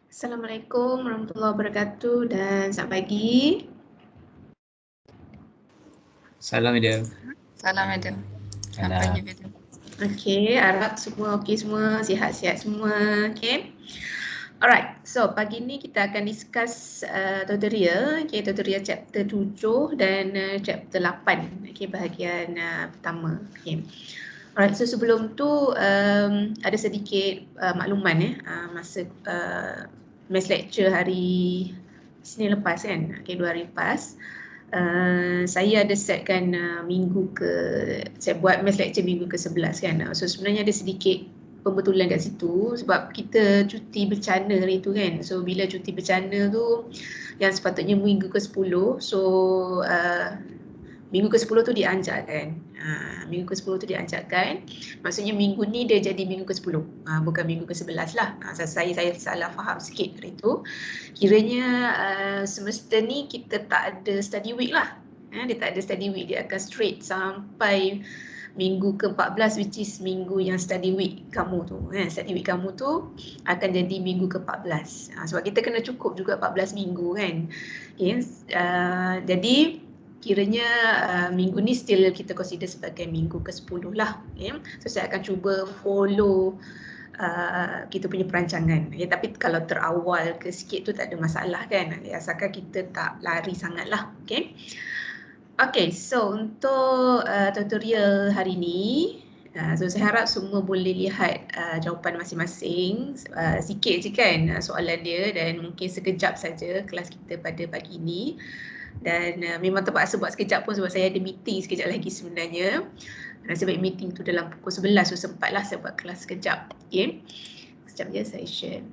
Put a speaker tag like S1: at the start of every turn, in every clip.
S1: Assalamualaikum warahmatullahi wabarakatuh dan selamat pagi.
S2: Salam Adam.
S3: Salam Adam. Selamat pagi Adam.
S1: Okey, harap semua okey semua, sihat-sihat semua. Okey. Alright, so pagi ni kita akan discuss tutorial, tutorial chapter 7 dan chapter 8, bahagian pertama. Alright, so sebelum tu ada sedikit makluman masa maths lecture hari Isnin lepas kan, 2 hari lepas. Saya ada setkan saya buat maths lecture minggu ke-11 kan. So sebenarnya ada sedikit pembetulan kat situ sebab kita cuti bencana hari tu kan. So bila cuti bencana tu yang sepatutnya minggu ke-10, so minggu ke-10 tu dianjakkan. Minggu ke-10 tu dianjakkan. Maksudnya minggu ni dia jadi minggu ke-10. Bukan minggu ke-11 lah. Saya salah faham sikit hari tu. Kiranya semester ni kita tak ada study week lah. Dia tak ada study week. Dia akan straight sampai minggu ke-14, which is minggu yang study week kamu tu. Study week kamu tu akan jadi minggu ke-14. Sebab kita kena cukup juga 14 minggu kan. Jadi kiranya minggu ni still kita consider sebagai minggu ke-10 lah. So saya akan cuba follow kita punya perancangan. Tapi kalau terawal ke sikit tu tak ada masalah kan. Asalkan kita tak lari sangat lah. Okay, so untuk tutorial hari ni, so saya harap semua boleh lihat jawapan masing-masing. Sikit je kan soalan dia dan mungkin sekejap saja kelas kita pada pagi ni. Dan memang terpaksa buat sekejap pun sebab saya ada meeting sekejap lagi sebenarnya. Nasib baik meeting tu dalam pukul 11, so sempatlah saya buat kelas sekejap. Sekejap je saya share.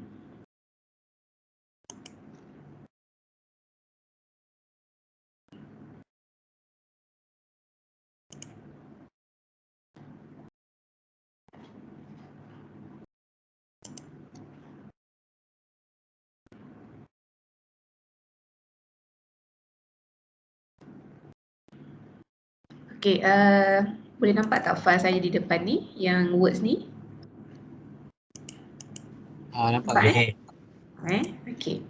S1: Okay, boleh nampak tak file saya di depan ni, yang words ni?
S2: Nampak boleh.
S1: Okay.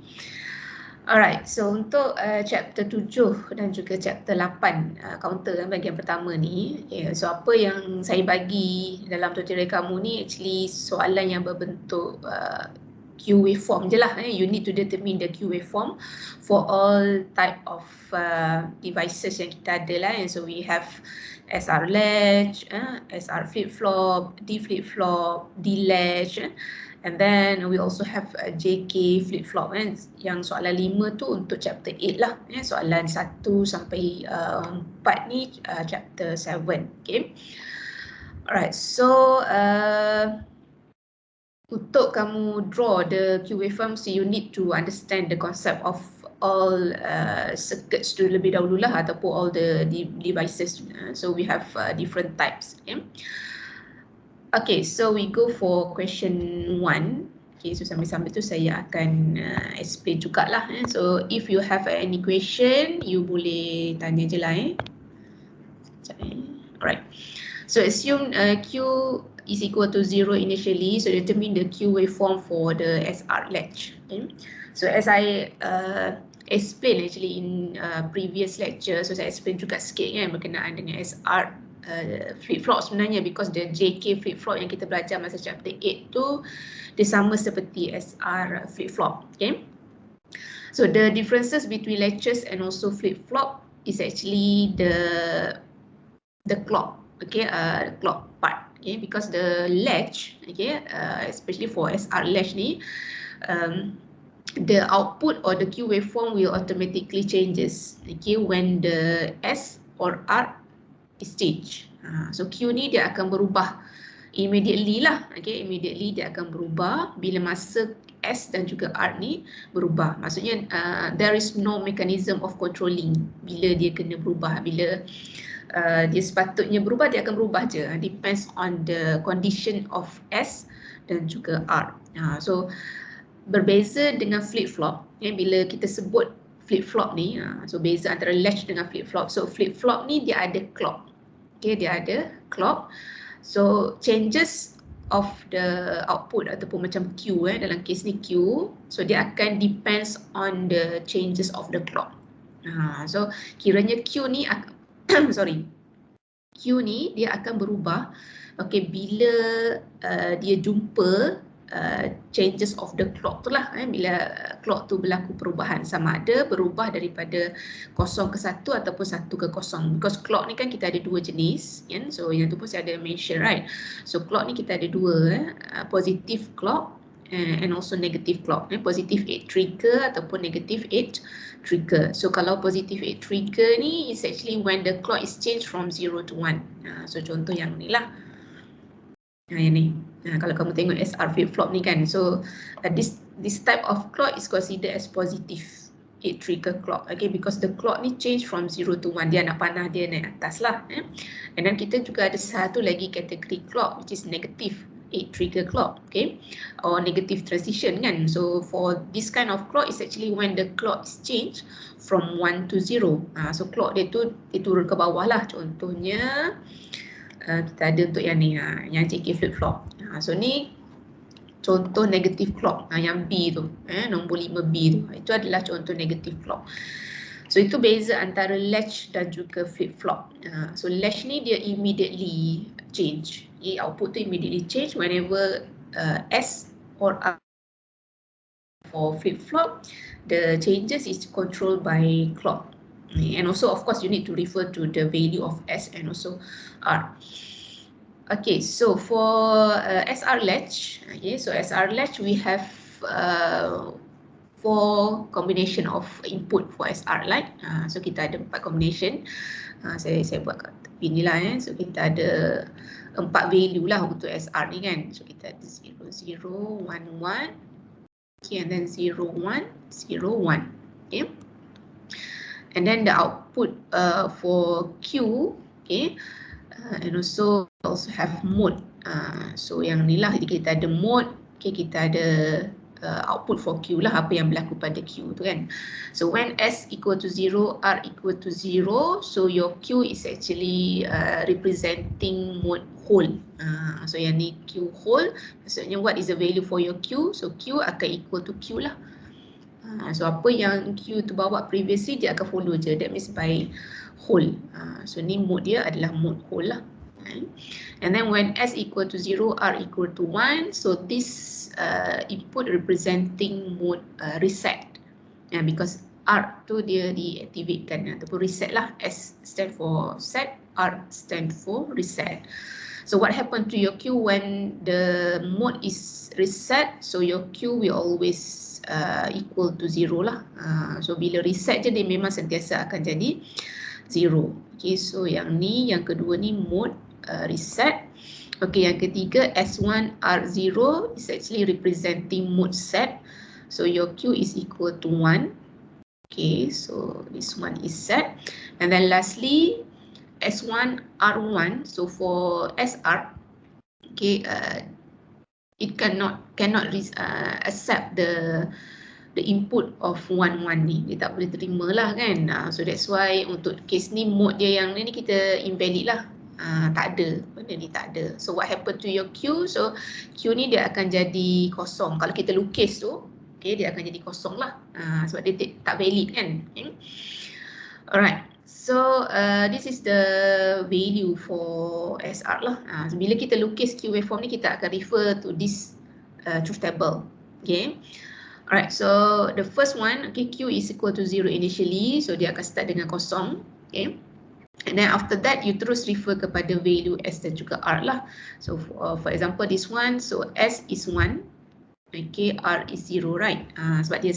S1: Alright, so untuk chapter 7 dan juga chapter 8, counter bahagian pertama ni, so apa yang saya bagi dalam tutorial kamu ni actually soalan yang berbentuk Q waveform je lah. You need to determine the Q waveform for all type of devices yang kita ada lah. So we have SR latch, SR flip-flop, D flip-flop, D latch, and then we also have JK flip-flop yang soalan 5 tu untuk chapter 8 lah. Soalan 1 sampai 4 ni chapter 7. Okay. Alright, so untuk kamu draw the Q waveform, so you need to understand the concept of all circuits tu lebih dahulu lah, ataupun all the devices. So we have different types. Okay, so we go for question 1. Okay, so sambil-sambil tu saya akan explain jugalah. So if you have any question, you boleh tanya je lah. Alright. So assume Q is equal to 0 initially. So determine the Q waveform for the SR latch. So as I explain actually in previous lecture, so saya explain juga sikit kan berkenaan dengan SR flip-flop sebenarnya, because the JK flip-flop yang kita belajar masa chapter 8 tu dia sama seperti SR flip-flop. Okay. So the differences between latches and also flip-flop is actually the clock. Okay, clock part. Okay, because the latch, okay, especially for SR latch ni, the output or the Q waveform will automatically changes. Okay, when the S or R is changed. So Q ni dia akan berubah immediately lah. Okay, immediately dia akan berubah bila masa S dan juga R ni berubah. Maksudnya there is no mechanism of controlling bila dia kena berubah. Bila dia sepatutnya berubah, dia akan berubah je. Depends on the condition of S dan juga R. So berbeza dengan flip-flop, bila kita sebut flip-flop ni, so beza antara latch dengan flip-flop. So flip-flop ni dia ada clock. Okay, dia ada clock. So changes of the output ataupun macam Q dalam kes ni Q, so dia akan depends on the changes of the clock. So kiranya Q ni sorry, Q ni dia akan berubah bila dia jumpa changes of the clock tu lah, bila clock tu berlaku perubahan, sama ada berubah daripada 0 ke 1 ataupun 1 ke 0, because clock ni kan kita ada dua jenis, so yang tu pun saya ada mention, right? So clock ni kita ada dua, positive clock and also negative clock, positive 8 trigger ataupun negative 8 trigger. So kalau positive 8 trigger ni is actually when the clock is changed from 0 to 1. So contoh yang ni lah, yang ni. Kalau kamu tengok SR flip-flop ni kan, so this type of clock is considered as positive 8 trigger clock, because the clock ni change from 0 to 1, dia nak panah dia naik atas lah. And then kita juga ada satu lagi kategori clock which is negative 8 trigger clock, or negative transition kan. So for this kind of clock is actually when the clock is changed from 1 to 0. So clock dia tu dia turun ke bawah lah, contohnya kita ada untuk yang ni, yang JK flip flop. So ni contoh negative clock, yang B tu, nombor 5B tu, itu adalah contoh negative clock. So itu beza antara latch dan juga flip flop. So latch ni dia immediately change, output tu immediately change whenever S or R. For flip flop, the changes is controlled by clock. And also, of course, you need to refer to the value of S and also R. Okay, so for SR latch, so SR latch we have 4 combination of input for SR latch. So kita ada 4 combination. Saya buat kat inilah, so kita ada 4 value lah untuk SR ni kan. So kita ada 0, 0, 1, 1, and then 0, 1, 0, 1. And then the output for Q, and also have mode. So yang ni lah, jadi kita ada mode, kita ada output for Q lah, apa yang berlaku pada Q tu kan. So when S equal to 0, R equal to 0, so your Q is actually representing mode whole. So yang ni Q whole, maksudnya what is the value for your Q? So Q akan equal to Q lah. So apa yang Q tu bawa previously dia akan follow je, that means by whole. So ni mode dia adalah mode whole lah. And then when S equal to 0, R equal to 1, so this input representing mode reset, because R tu dia diaktifkan ataupun reset lah. S stand for set, R stand for reset. So what happened to your Q when the mode is reset? So your Q will always equal to 0 lah. So bila reset je dia memang sentiasa akan jadi 0. So yang ni, yang kedua ni mode reset. Yang ketiga S1 R0 is actually representing mode set. So your Q is equal to 1. So this one is set. And then lastly S1 R1. So for SR, it cannot accept the input of 1 1 ni, dia tak boleh terima lah kan. So that's why untuk case ni mode dia yang ni kita invalid lah, tak ada, benda ni tak ada. So what happen to your Q? So Q ni dia akan jadi kosong. Kalau kita lukis tu, dia akan jadi kosong lah, sebab dia tak valid kan. Alright. So this is the value for SR lah. So bila kita lukis Q waveform ni, kita akan refer to this truth table. Alright, so the first one, Q is equal to 0 initially, so dia akan start dengan kosong. And then after that, you terus refer kepada value S dan juga R lah. So for example, this one, so S is 1, R is 0, right? Sebab dia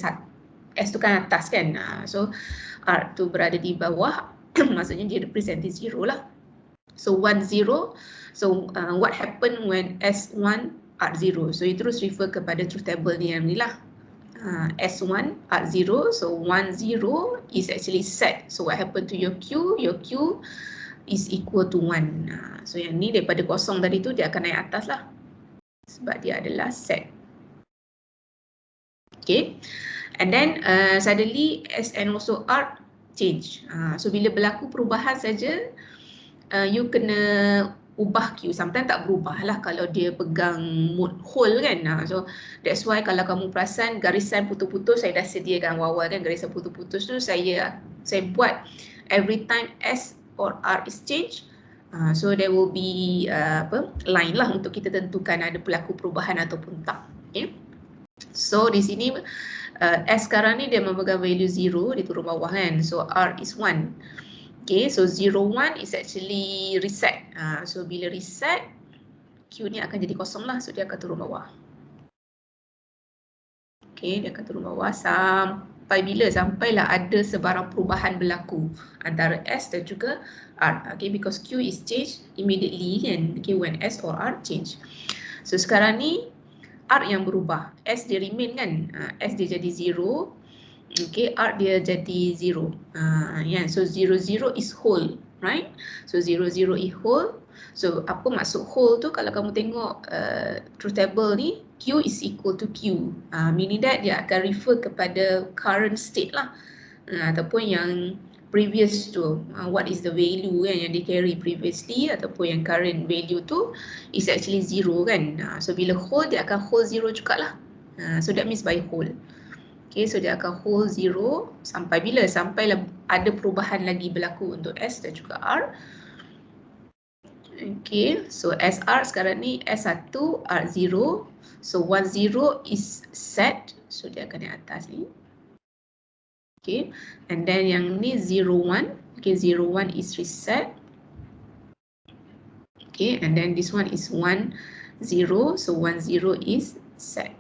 S1: S tu kan atas kan, so R tu berada di bawah, maksudnya dia representing 0 lah. So 1, 0, so what happen when S1, R0? So you terus refer kepada truth table ni yang ni lah. S1, R0, so 1, 0 is actually set. So what happened to your Q? Your Q is equal to 1. So yang ni daripada kosong tadi tu dia akan naik atas lah, sebab dia adalah set. And then suddenly S and also R change. So bila berlaku perubahan saja, you kena ubah Q. Sometimes tak berubah lah kalau dia pegang mode hold kan. So that's why kalau kamu perasan garisan putus-putus, saya dah sediakan awal kan, garisan putus-putus tu saya buat every time S or R is changed. So there will be line lah untuk kita tentukan ada berlaku perubahan ataupun tak. Okay. So di sini S sekarang ni dia memegang value 0 di turun bawah kan. So R is 1. Okay, so 0, 1 is actually reset. So bila reset, Q ni akan jadi kosong lah. So dia akan turun bawah. Okay, dia akan turun bawah sampai bila? Sampailah ada sebarang perubahan berlaku antara S dan juga R. Okay, because Q is changed immediately kan. Okay, when S or R change. So sekarang ni R yang berubah. S dia remain kan. S dia jadi 0. Okay, R dia jadi 0. Yeah, so 0, 0 is whole, right? So 0, 0 is whole. So apa maksud whole tu? Kalau kamu tengok truth table ni, Q is equal to Q. Meaning that dia akan refer kepada current state lah. Ataupun yang previous tu, what is the value kan yang di carry previously ataupun yang current value tu is actually 0 kan. So bila whole dia akan hold 0 jugalah. So that means by whole. Okay, so dia akan hold 0 sampai bila? Sampailah ada perubahan lagi berlaku untuk S dan juga R. Okay, so SR sekarang ni S1, R0. So 10 is set. So dia akan di atas ni. Okay, and then yang ni 01. Okay, 01 is reset. Okay, and then this one is 10. So 10 is set.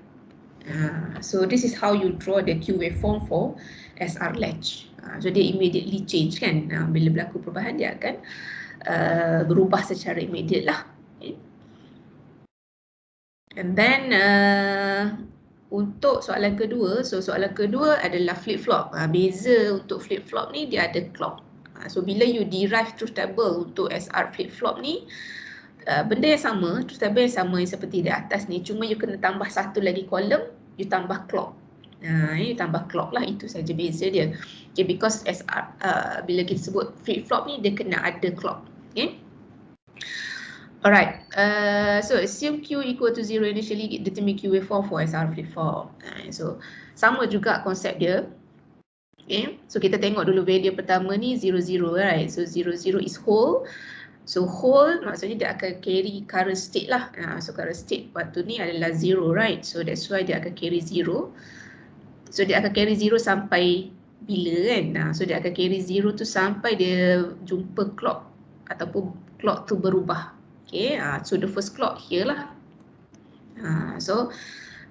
S1: So this is how you draw the Q waveform for SR latch. So dia immediately change kan. Bila berlaku perubahan dia akan berubah secara immediate lah. Okay. And then untuk soalan kedua, so soalan kedua adalah flip-flop. Beza untuk flip-flop ni dia ada clock. So bila you derive truth table untuk SR flip-flop ni, benda yang sama, truth table yang sama seperti di atas ni, cuma you kena tambah satu lagi kolom, you tambah clock. You tambah clock lah, itu saja beza dia. Okay, because SR, bila kita sebut flip-flop ni, dia kena ada clock. Okay. Alright, so assume Q equal to 0 initially, determine Q waveform for SR flip-flop. So sama juga konsep dia. Okay, so kita tengok dulu value pertama ni 0, 0, right? So 0, 0 is whole. So whole maksudnya dia akan carry current state lah. So current state waktu ni adalah 0, right? So that's why dia akan carry 0. So dia akan carry 0 sampai bila kan? So dia akan carry 0 tu sampai dia jumpa clock ataupun clock tu berubah. Okay, so the first clock here lah. So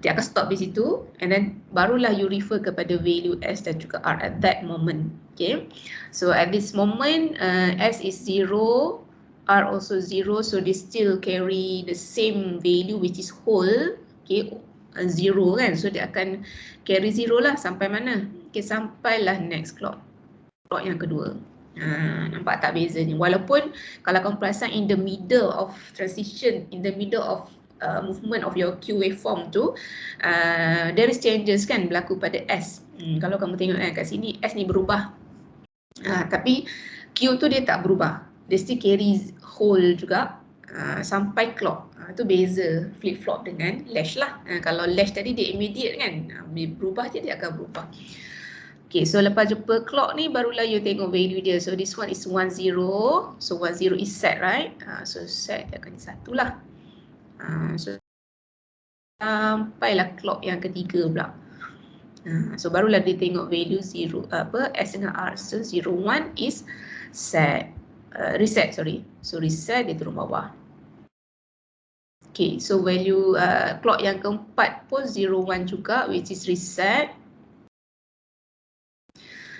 S1: dia akan stop di situ and then barulah you refer kepada value S dan juga R at that moment. Okay, so at this moment S is 0, R also 0, so they still carry the same value which is whole. Okay, 0 kan, so dia akan carry 0 lah sampai mana? Okay, sampailah next clock, clock yang kedua. Nampak tak bezanya? Walaupun kalau kamu perasan in the middle of transition, in the middle of movement of your Q waveform tu, there is changes kan berlaku pada S. Kalau kamu tengok kan kat sini S ni berubah, tapi Q tu dia tak berubah, dia still carry whole juga sampai clock. Itu beza flip-flop dengan latch lah. Kalau latch tadi dia immediate kan, berubah je dia akan berubah. Okay, so lepas jumpa clock ni barulah you tengok value dia. So this one is 10. So 10 is set, right? So set dia akan jadi 1 lah. So sampailah clock yang ketiga pula. So barulah dia tengok value 0 S dengan R. So 01 is set, reset, sorry. So reset dia turun bawah. Okay, so value clock yang keempat pun 01 juga, which is reset.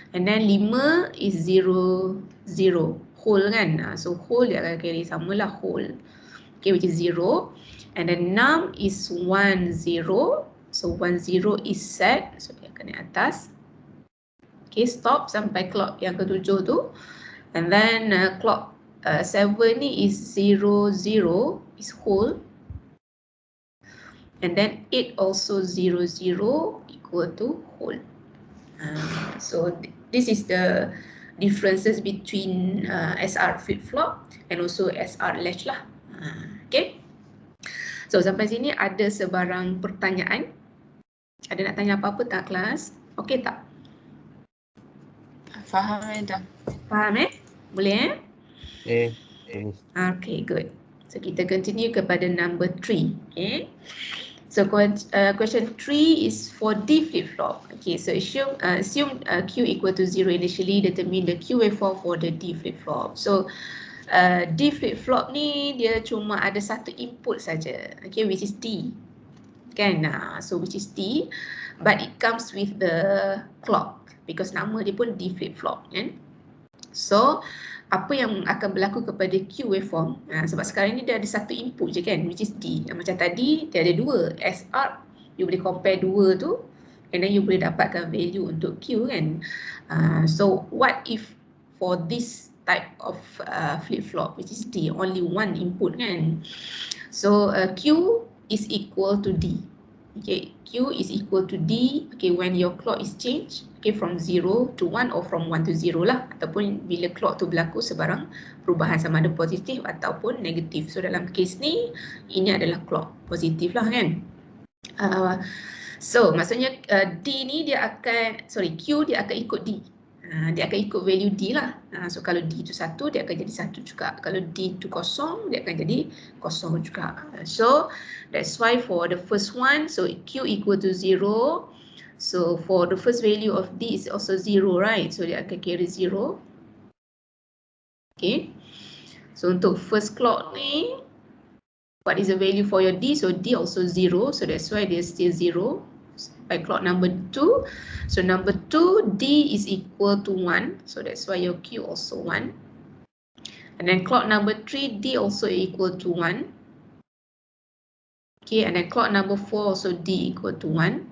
S1: And then 5 is 0, 0, whole kan. So whole dia akan carry samalah whole. Okay, which is 0. And then 6 is 1, 0. So 1, 0 is set. So dia akan di atas. Okay, stop sampai clock yang ketujuh tu. And then clock 7 ni is 0, 0 is whole. And then 8 also 0, 0 equal to whole. So this is the differences between SR flip-flop and also SR latch lah. Okay. So sampai sini ada sebarang pertanyaan? Ada nak tanya apa-apa tak kelas? Okay tak?
S3: Faham madam.
S1: Faham Boleh Okay, good. So kita continue kepada number 3. Okay. So question 3 is for D flip-flop. Okay, so assume Q equal to 0 initially, determine the Q waveform for the D flip-flop. So D flip-flop ni dia cuma ada satu input saja, okay, which is D. Kan? So which is D, but it comes with the clock because nama dia pun D flip-flop kan. So apa yang akan berlaku kepada Q waveform, sebab sekarang ni dia ada satu input je kan, which is D. Macam tadi dia ada dua SR, you boleh compare dua tu and then you boleh dapatkan value untuk Q kan. So what if for this type of flip-flop which is D, only one input kan. So Q is equal to D. Okay, Q is equal to D, okay, when your clock is changed, okay, from 0 to 1 or from 1 to 0 lah, ataupun bila clock tu berlaku sebarang perubahan sama ada positif ataupun negatif. So dalam case ni, ini adalah clock positif lah kan. So maksudnya D ni dia akan, Q dia akan ikut D. Dia akan ikut value D lah. So kalau D tu 1, dia akan jadi 1 juga. Kalau D tu 0, dia akan jadi 0 juga. So that's why for the first one, so Q equal to 0. So for the first value of D is also 0, right? So dia akan carry 0. Okay. So untuk first clock ni, what is the value for your D? So D also 0. So that's why dia still 0. By clock number 2, so number 2 D is equal to 1, so that's why your Q also 1. And then clock number 3 D also equal to 1. Okay, and then clock number 4 also D equal to 1.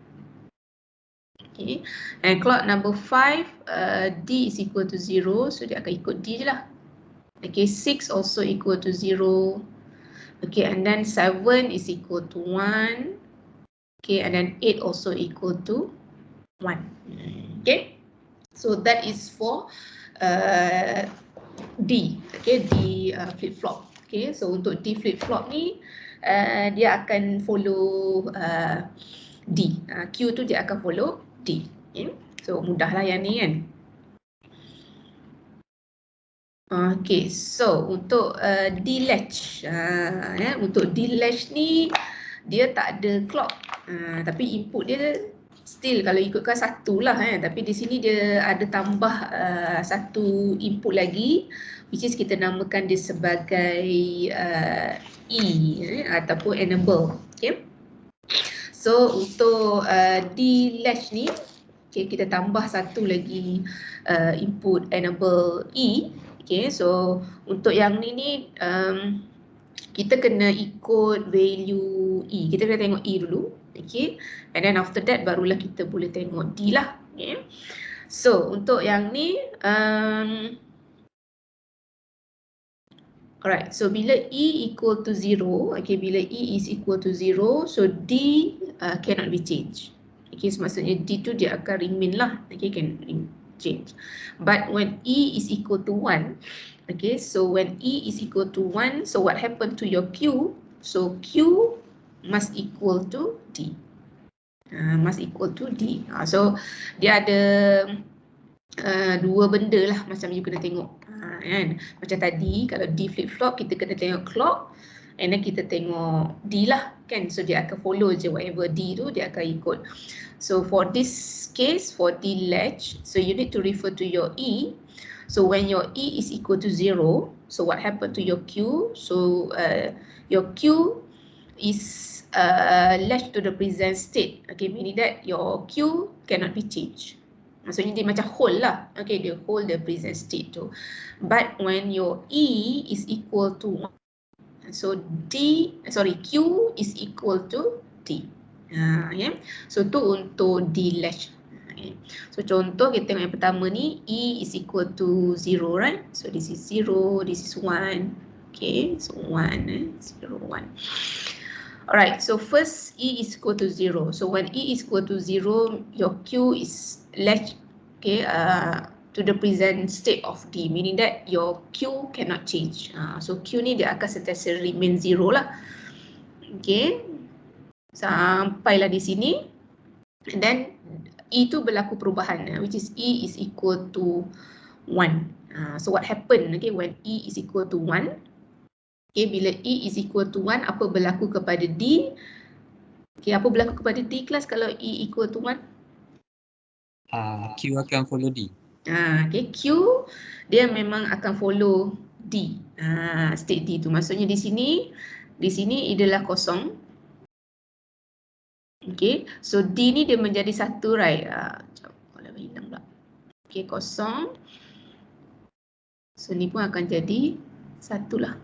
S1: Okay, and clock number 5 D is equal to 0, so dia akan ikut D je lah. Okay, 6 also equal to 0. Okay, and then 7 is equal to 1. Okay, and then 8 also equal to 1. Okay, so that is for D. Okay, D flip-flop. Okay, so untuk D flip-flop ni dia akan follow D. Q tu dia akan follow D. Okay, so mudahlah yang ni kan. Okay, so untuk D latch, untuk D latch ni dia tak ada clock, tapi input dia still kalau ikutkan 1 lah tapi di sini dia ada tambah satu input lagi, which is kita namakan dia sebagai E ataupun enable. Okay, so untuk D latch ni, okay, kita tambah satu lagi input enable E. Okay, so untuk yang ni kita kena ikut value E. Kita kena tengok E dulu. Okay. And then after that barulah kita boleh tengok D lah. Okay. So untuk yang ni, alright. So bila E equal to 0, okay, bila E is equal to 0, so D cannot be changed. Okay, so maksudnya D tu dia akan remain lah. Okay, can change. But when E is equal to 1, okay, so when E is equal to 1, so what happened to your Q? So Q must equal to D. Must equal to D. So dia ada dua benda lah macam you kena tengok. Kan? Macam tadi kalau D flip-flop kita kena tengok clock and then kita tengok D lah kan. So dia akan follow je whatever D tu dia akan ikut. So for this case, for D latch, so you need to refer to your E. So when your E is equal to 0, so what happened to your Q? So your Q is latched to the present state. Okay, meaning that your Q cannot be changed. Maksudnya dia macam hold lah. Okay, dia hold the present state tu. But when your E is equal to 1, so Q is equal to D. Yeah. So tu untuk D latch. Okay. So contoh kita tengok yang pertama ni, E is equal to 0, right? So this is 0, this is 1. Okay, so 1, 0, 1. Alright, so first E is equal to 0. So when E is equal to 0, your Q is latched, okay, to to the present state of D, meaning that your Q cannot change. So Q ni dia akan sentiasa remain 0 lah. Okay, sampailah di sini. And then E tu berlaku perubahan, which is E is equal to 1. So what happened, okay, when E is equal to 1? Okay, bila E is equal to 1, apa berlaku kepada D? Okay, apa berlaku kepada D kelas kalau E equal to 1?
S2: Q akan follow D.
S1: Okay, Q dia memang akan follow D. State D tu maksudnya di sini adalah kosong. Okay, so D ni dia menjadi 1, right? Kalau hilang pula. Okay, kosong. So ni pun akan jadi 1 lah.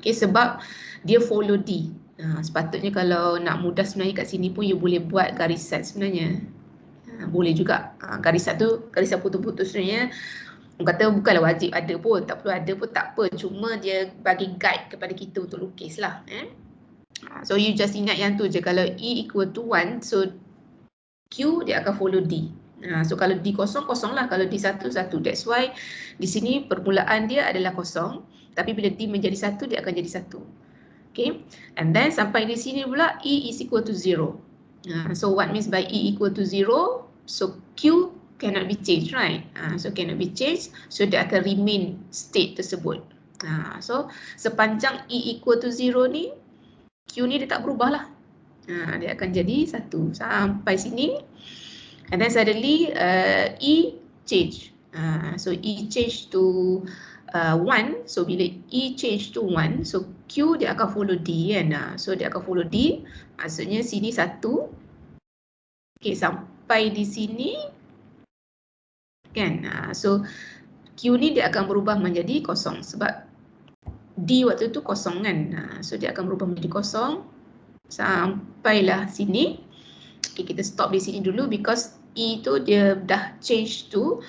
S1: Okay, sebab dia follow D. Sepatutnya kalau nak mudah sebenarnya kat sini pun you boleh buat garisan sebenarnya. Boleh juga. Garisan putus-putus sebenarnya. Orang kata bukanlah wajib ada pun, tak perlu ada pun tak apa. Cuma dia bagi guide kepada kita untuk lukis lah. So you just ingat yang tu je. Kalau E equal to 1, so Q dia akan follow D. So kalau D kosong, kosong lah. Kalau D 1, 1. That's why di sini permulaan dia adalah kosong. Tapi bila D menjadi 1, dia akan jadi 1. Okay. And then sampai di sini pula E is equal to 0. So what means by E equal to 0? So Q cannot be changed, right? So cannot be changed. So dia akan remain state tersebut. So sepanjang E equal to 0 ni, Q ni dia tak berubah lah. Dia akan jadi 1 sampai sini. And then suddenly E change. So E change to 1. So bila E change to 1, so Q dia akan follow D kan. So dia akan follow D. Maksudnya sini 1. Okay, sampai di sini kan. So Q ni dia akan berubah menjadi kosong sebab D waktu tu kosong kan. So dia akan berubah menjadi kosong sampailah sini. Okay, kita stop di sini dulu because E tu dia dah change to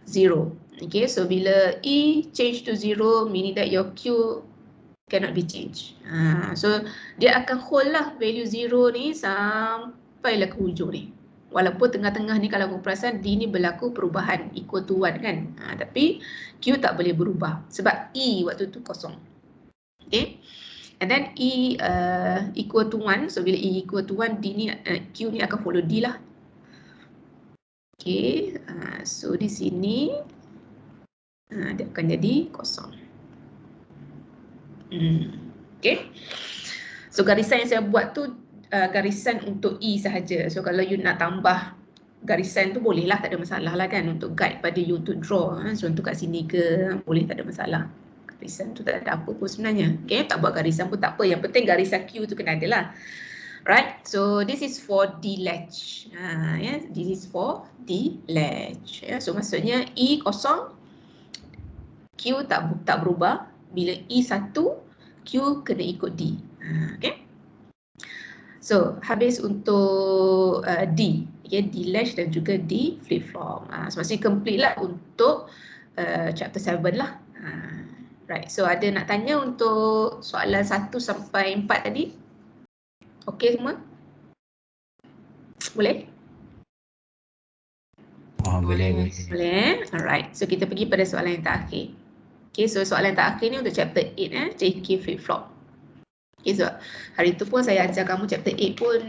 S1: 0. Okay, so bila E change to 0 meaning that your Q cannot be changed. So dia akan hold lah value 0 ni sampailah ke hujung ni. Walaupun tengah-tengah ni kalau aku perasan D ni berlaku perubahan equal to 1 kan. Tapi Q tak boleh berubah sebab E waktu tu kosong. Okay. And then E equal to 1. So bila E equal to 1, D ni, Q ni akan follow D lah. Okay. So di sini dia akan jadi kosong. Okay. So garisan yang saya buat tu garisan untuk E sahaja. So kalau you nak tambah garisan tu boleh lah, tak ada masalah lah kan, untuk guide pada you untuk draw. So untuk kat sini ke boleh, tak ada masalah. Garisan tu tak ada apa pun sebenarnya. Okay, tak buat garisan pun tak apa. Yang penting garisan Q tu kena ada lah. Right, so this is for D latch. This is for D latch. So maksudnya E kosong, Q tak berubah. Bila E 1, Q kena ikut D. Okay. So habis untuk D, okay, D latch dan juga D flip flop. So maksudnya complete lah untuk chapter 7 lah. Right, so ada nak tanya untuk soalan 1 sampai 4 tadi? Okay semua? Boleh?
S2: Boleh.
S1: Alright, so kita pergi pada soalan yang terakhir. Okay, so soalan yang terakhir ni untuk chapter 8 JK flip flop. Okay, so hari tu pun saya ajar kamu chapter 8 pun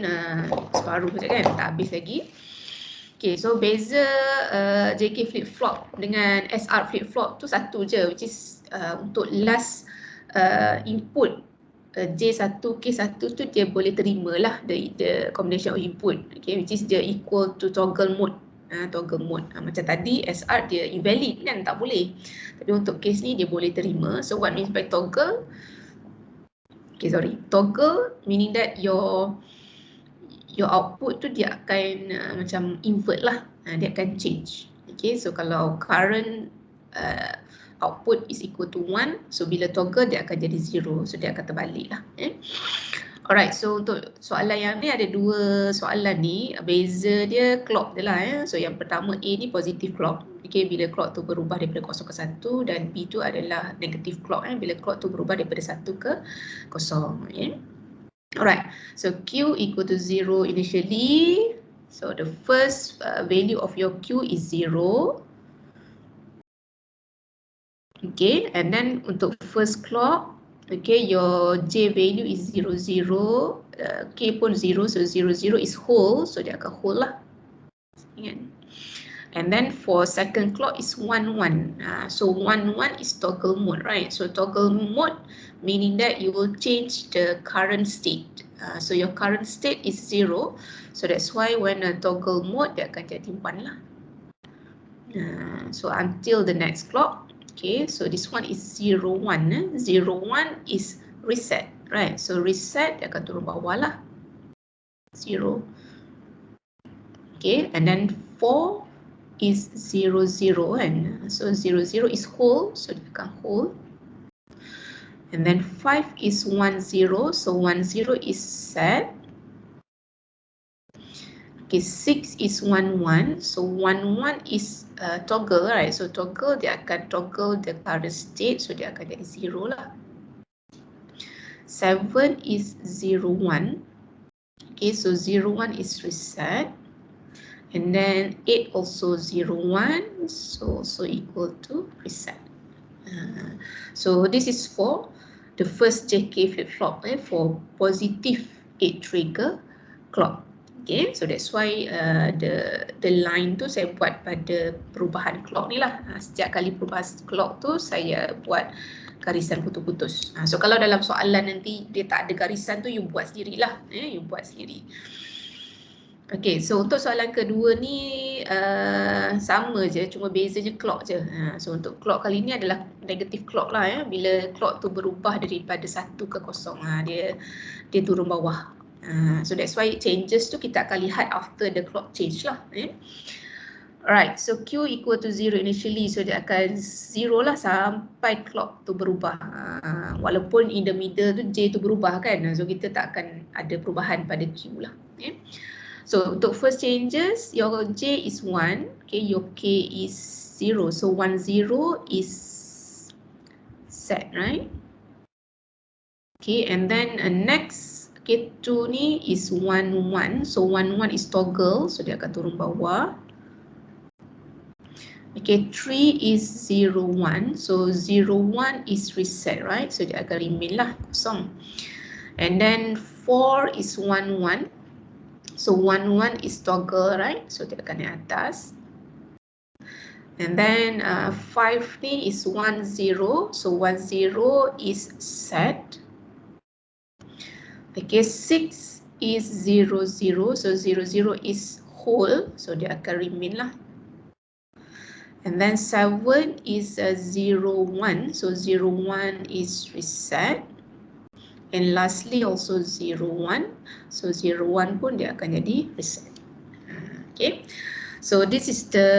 S1: separuh saja kan, tak habis lagi. Okay, so beza JK flip flop dengan SR flip flop tu satu je, which is untuk last input J1, K1 tu dia boleh terima lah the combination of input, okay, which is dia equal to toggle mode. Toggle mode. Macam tadi SR dia invalid kan, tak boleh. Tapi untuk case ni dia boleh terima. So what means by toggle? Toggle meaning that your output tu dia akan macam invert lah. Dia akan change. Okay, so kalau current output is equal to 1, so bila toggle dia akan jadi 0. So dia akan terbalik lah. Alright, so untuk soalan yang ni ada dua soalan ni, beza dia clock dia lah. So yang pertama A ni positive clock. Okay, bila clock tu berubah daripada 0 ke 1, dan B tu adalah negative clock. Bila clock tu berubah daripada 1 ke 0. Alright, so Q equal to 0 initially So the first value of your Q is 0. Okay, and then untuk first clock, okay, your J value is 0, 0, K pun 0, so 0, 0 is whole, so dia akan whole lah. And then for second clock is 1, 1. So 1, 1 is toggle mode, right? So toggle mode meaning that you will change the current state. So your current state is 0. So that's why when a toggle mode, dia akan jadi 1 lah. So until the next clock, okay, so this one is 0, 1. 0, 1 is reset, right? So reset, dia akan turun bawah lah. 0. Okay, and then 4 is 0, 0, and so 0, 0 is whole, so dia akan whole. And then 5 is 1, 0, so 1, 0 is set. Okay, 6 is 1, 1, so 1, 1 is toggle, right? So toggle, dia akan toggle the current state, so dia akan jadi 0 lah. 7 is 0, 1. Okay, so 0, 1 is reset. And then 8 also 0, 1, so also equal to reset. So this is for the first JK flip-flop for positive 8 trigger clock. Okay, so that's why the line tu saya buat pada perubahan clock ni lah. Setiap kali perubahan clock tu saya buat garisan putus-putus. So kalau dalam soalan nanti dia tak ada garisan tu, you buat sendirilah. You buat sendiri. Okay, so untuk soalan kedua ni sama je, cuma bezanya clock je. So untuk clock kali ni adalah negative clock lah, bila clock tu berubah daripada 1 ke 0, dia turun bawah. So that's why changes tu kita akan lihat after the clock change lah. Alright, so Q equal to 0 initially, so dia akan 0 lah sampai clock tu berubah. Walaupun in the middle tu J tu berubah kan, so kita tak akan ada perubahan pada Q lah. So untuk first changes, your J is 1, okay, your K is 0, so 1, 0 is set, right? Okay, and then next, okay, 2 ni is 1, 1, so 1, 1 is toggle, so dia akan turun bawah. Okay, 3 is 0, 1, so 0, 1 is reset, right? So dia akan remain lah kosong. And then 4 is 1, 1. So 1, 1 is toggle, right? So dia akan naik atas. And then 5 ni is 1, 0. So 1, 0 is set. Okay, 6 is 0, 0. So 0, 0 is whole. So dia akan remain lah. And then 7 is 0, 1. So 0, 1 is reset. And lastly also 0, 1. So 0, 1 pun dia akan jadi reset. Okay. So this is the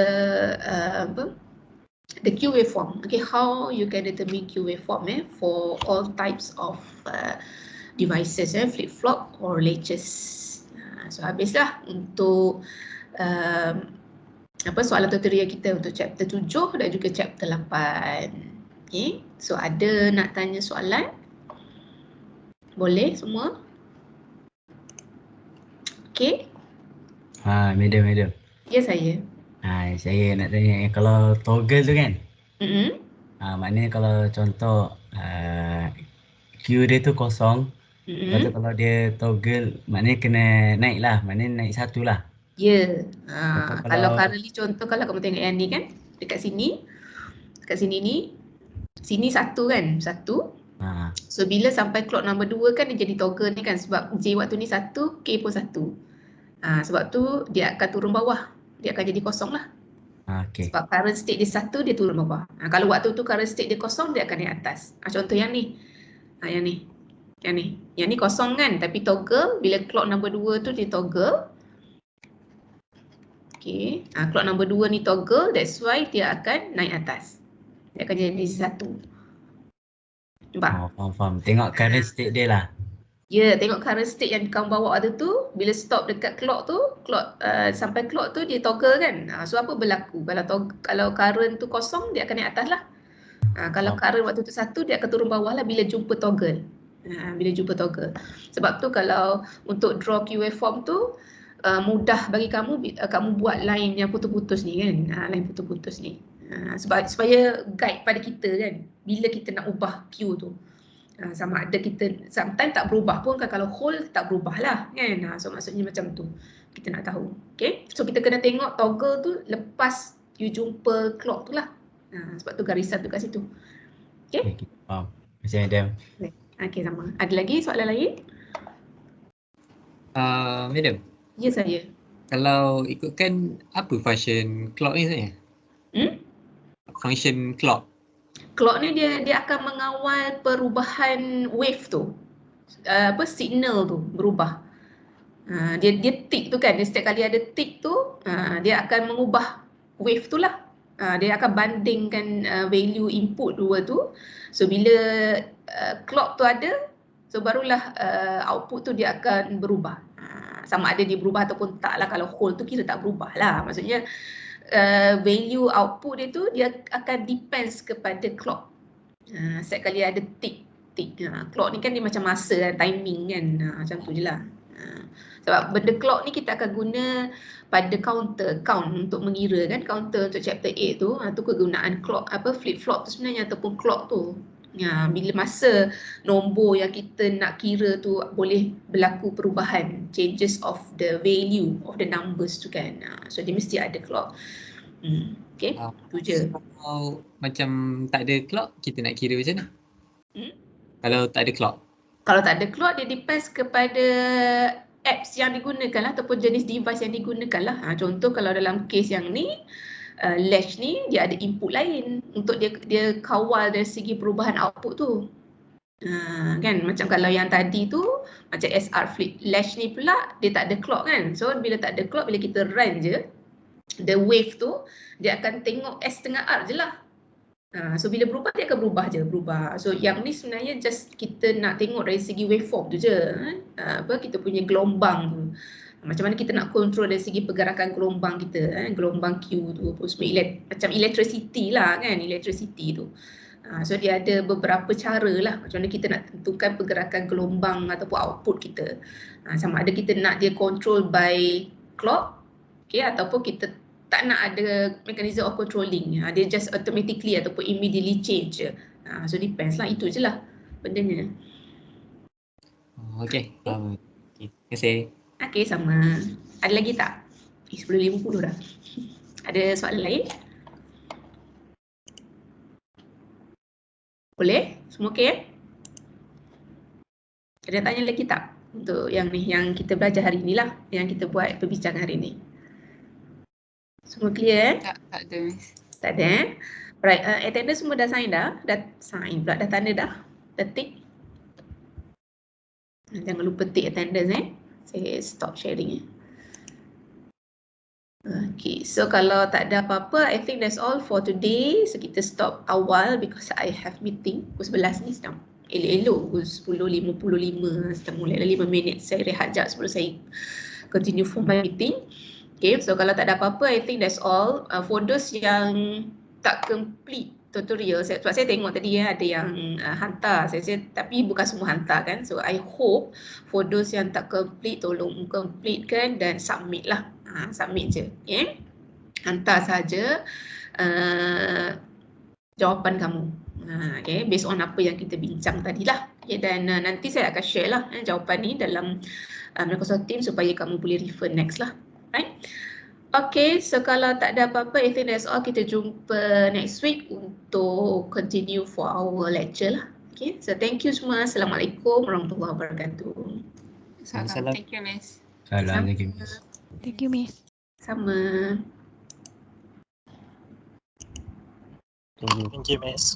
S1: Q waveform. Okay, how you can determine Q waveform for all types of devices, flip-flop or latches. So habislah untuk soalan tutorial kita untuk chapter 7 dan juga chapter 8. Okay. So ada nak tanya soalan? Boleh semua? Okay.
S4: Madam.
S1: Ya, saya.
S4: Saya nak tanya, kalau toggle tu kan?
S1: Mm-hmm.
S4: Maknanya kalau contoh Q dia tu kosong. Lepas tu kalau dia toggle, maknanya kena naik lah. Maknanya naik 1 lah.
S1: Ya.
S4: Kalau
S1: Kalau currently contoh, kalau kamu tengok yang ni kan, dekat sini. Dekat sini ni. Sini 1 kan? 1. So bila sampai clock number 2 kan dia jadi toggle ni kan, sebab J waktu ni 1, K pun 1. Sebab tu dia akan turun bawah. Dia akan jadi kosong lah.
S4: Okay.
S1: Sebab current state dia 1, dia turun bawah. Kalau waktu tu current state dia kosong, dia akan naik atas. Contoh yang ni. Yang ni kosong kan, tapi toggle bila clock number 2 tu dia toggle. Okay. Clock number 2 ni toggle, that's why dia akan naik atas. Dia akan jadi 1. Nampak?
S4: Faham. Tengok current state dia lah.
S1: Ya, tengok current state yang kamu bawa ada tu, bila stop dekat clock tu, sampai clock tu dia toggle kan. So apa berlaku? Kalau current tu kosong, dia akan naik atas lah. Kalau current waktu tu 1, dia akan turun bawah lah bila jumpa toggle. Sebab tu kalau untuk draw Q waveform tu, mudah bagi kamu kamu buat line yang putus-putus ni kan, line putus-putus ni. Supaya guide pada kita kan bila kita nak ubah Q tu. Sama ada kita sometimes tak berubah pun kan, kalau hold tak berubah lah kan. So maksudnya macam tu kita nak tahu. Okay, so kita kena tengok toggle tu lepas you jumpa clock tu lah. Sebab tu garisan tu kat situ. Okay,
S4: faham. Macam Adam.
S1: Okay, sama. Ada lagi soalan lain?
S2: Madam,
S1: Ya, saya.
S2: kalau ikutkan apa function clock ni sebenarnya? Function clock.
S1: Clock ni dia akan mengawal perubahan wave tu. Signal tu berubah. Dia tick tu kan, dia setiap kali ada tick tu, dia akan mengubah wave tu lah. Dia akan bandingkan value input dua tu. So bila clock tu ada, so barulah output tu dia akan berubah. Sama ada dia berubah ataupun tak lah. Kalau hold tu kira tak berubah lah. Maksudnya value output dia tu dia akan depends kepada clock. Setiap kali ada tick. Clock ni kan dia macam masa kan, timing kan, macam tu je lah. Sebab benda clock ni kita akan guna pada count untuk mengira kan, counter untuk chapter 8 tu, tu kegunaan clock flip flop tu sebenarnya ataupun clock tu. Bila masa nombor yang kita nak kira tu boleh berlaku perubahan, changes of the value of the numbers tu kan. So dia mesti ada clock. Okay, tu je.
S2: Kalau macam tak ada clock, kita nak kira macam mana? Kalau tak ada clock?
S1: Kalau tak ada clock, dia depends kepada apps yang digunakan lah ataupun jenis device yang digunakan lah. Contoh kalau dalam case yang ni, latch ni dia ada input lain untuk dia kawal dari segi perubahan output tu. Kan macam kalau yang tadi tu macam SR flip latch ni pula dia tak ada clock kan. So bila tak ada clock, bila kita run je the wave tu, dia akan tengok S/R je lah. So bila berubah dia akan berubah. So yang ni sebenarnya just kita nak tengok dari segi waveform tu je. Kita punya gelombang tu. Macam mana kita nak control dari segi pergerakan gelombang kita, gelombang Q tu, macam electricity lah kan, electricity tu. So dia ada beberapa cara lah macam mana kita nak tentukan pergerakan gelombang ataupun output kita. Sama ada kita nak dia control by clock, okay, ataupun kita tak nak ada mechanism of controlling. Dia just automatically ataupun immediately change je. So depends lah, itu je lah bendanya.
S2: Okay. Terima kasih.
S1: Okay, sama. Ada lagi tak? 10.50 dah. Ada soalan lain? Boleh? Semua okay? Ada tanya lagi tak? Untuk yang ni, yang kita belajar hari ni lah. Yang kita buat perbincangan hari ni. Semua clear?
S3: Tak ada, Miss.
S1: Tak ada. Right, attendance semua dah sign dah? Dah sign pula, dah tanda dah? Dah tick? Jangan lupa tick attendance Saya stop sharing. Okay, so kalau tak ada apa-apa, I think that's all for today. So kita stop awal because I have meeting pukul 11 ni sedang. Elok-elok pukul 10.55 sedang mulai dah 5 minit. Saya rehat jap sebelum saya continue for my meeting. Okay, so kalau tak ada apa-apa, I think that's all. For those yang tak complete tutorial, sebab saya tengok tadi ada yang hantar, tapi bukan semua hantar kan. So I hope for those yang tak complete, tolong completekan dan submit lah. Submit je, okay? Hantar saja jawapan kamu, okay? Based on apa yang kita bincang tadi lah, okay? Dan nanti saya akan share lah jawapan ni dalam Microsoft Teams supaya kamu boleh refer next lah, right? Okay, so kalau tak ada apa-apa, I think that's all. Kita jumpa next week untuk continue for our lecture lah. Okay, so thank you semua. Assalamualaikum warahmatullahi wabarakatuh.
S3: Salam. Thank you, Miss.
S4: Salam, thank you, Miss.
S5: Thank you, Miss.
S1: Sama.
S6: Thank you, Miss.